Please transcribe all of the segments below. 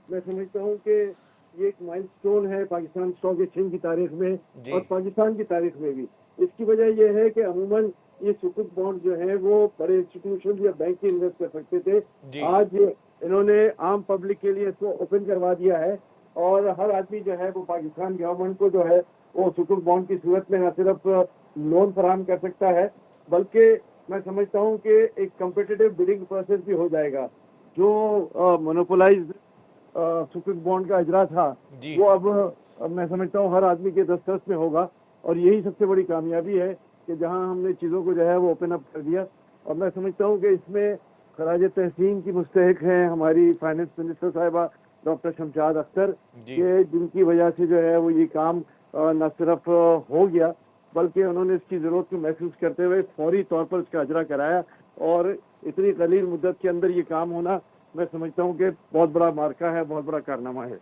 میں سمجھتا ہوں کہ یہ ایک مائل سٹون ہے پاکستان اسٹاک ایکسچینج کی تاریخ میں اور پاکستان کی تاریخ میں بھی. اس کی وجہ یہ ہے کہ عموماً یہ سکuk بانڈ جو ہے وہ بڑے انسٹیٹیوشن یا بینک کے انویسٹ کر سکتے تھے. آج انہوں نے عام پبلک کے لیے اس کو اوپن کروا دیا ہے اور ہر آدمی جو ہے وہ پاکستان گورنمنٹ کو جو ہے وہ سکuk بانڈ کی صورت میں نہ صرف لون فراہم کر سکتا ہے بلکہ میں سمجھتا ہوں کہ ایک کمپیٹیٹیو بڈنگ پروسیس بھی ہو جائے گا. جو مونوپولائز سکuk بانڈ کا اجرا تھا وہ اب میں سمجھتا ہوں ہر آدمی کے دسترس میں ہوگا اور یہی سب سے بڑی کامیابی ہے کہ جہاں ہم نے چیزوں کو جو ہے وہ اوپن اپ کر دیا. اور میں سمجھتا ہوں کہ اس میں خراج تحسین کی مستحق ہیں ہماری فائنانس منسٹر صاحبہ ڈاکٹر شمشاد اختر کہ جن کی وجہ سے جو ہے وہ یہ کام نہ صرف ہو گیا بلکہ انہوں نے اس کی ضرورت کو محسوس کرتے ہوئے فوری طور پر اس کا اجرا کرایا اور اتنی قلیل مدت کے اندر یہ کام ہونا میں سمجھتا ہوں کہ بہت بڑا مارکہ ہے, بہت بڑا کارنامہ ہے.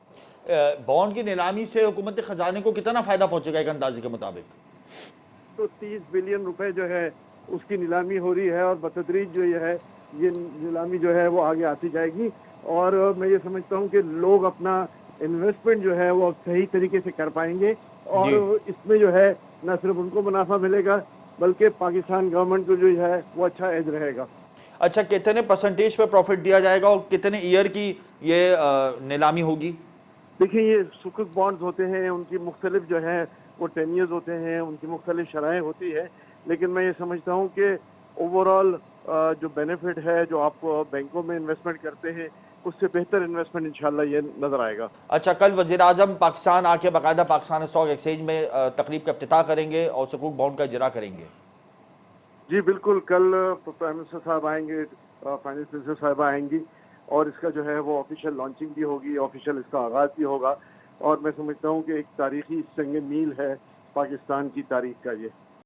بانڈ کی نیلامی سے حکومت خزانے کو کتنا فائدہ پہنچے گا ایک اندازے کے مطابق؟ تو 30 بلین روپے جو ہے اس کی نیلامی ہو رہی ہے اور بتدریج جو یہ نیلامی جو ہے وہ آگے آتی جائے گی اور میں یہ سمجھتا ہوں کہ لوگ اپنا انویسٹمنٹ جو ہے وہ صحیح طریقے سے کر پائیں گے اور اس میں جو ہے نہ صرف ان کو منافع ملے گا بلکہ پاکستان گورنمنٹ کو جو ہے وہ اچھا ایج رہے گا. اچھا, کتنے پرسنٹیج پہ پروفٹ دیا جائے گا اور کتنے ایئر کی یہ نیلامی ہوگی؟ دیکھیں یہ سکuk بانڈز ہوتے ہیں ان کی مختلف جو ہے وہ 10 ایئرز ہوتے ہیں, ان کی مختلف شرائح ہوتی ہے لیکن میں یہ سمجھتا ہوں کہ اوور آل جو بینیفٹ ہے جو آپ بینکوں میں انویسٹمنٹ کرتے ہیں اس سے بہتر انویسٹمنٹ انشاءاللہ یہ نظر آئے گا. اچھا, کل وزیر اعظم پاکستان آ کے باقاعدہ پاکستان اسٹاک ایکسچینج میں تقریب کا افتتاح کریں گے اور سکuk بانڈ کا اجرا کریں گے. جی بالکل, کل پرائم منسٹر صاحب آئیں گے, فائنانس منسٹر صاحبہ آئیں گی اور اس کا جو ہے وہ آفیشیل لانچنگ بھی ہوگی, آفیشیل اس کا آغاز بھی ہوگا اور میں سمجھتا ہوں کہ ایک تاریخی سنگ میل ہے پاکستان کی تاریخ کا یہ.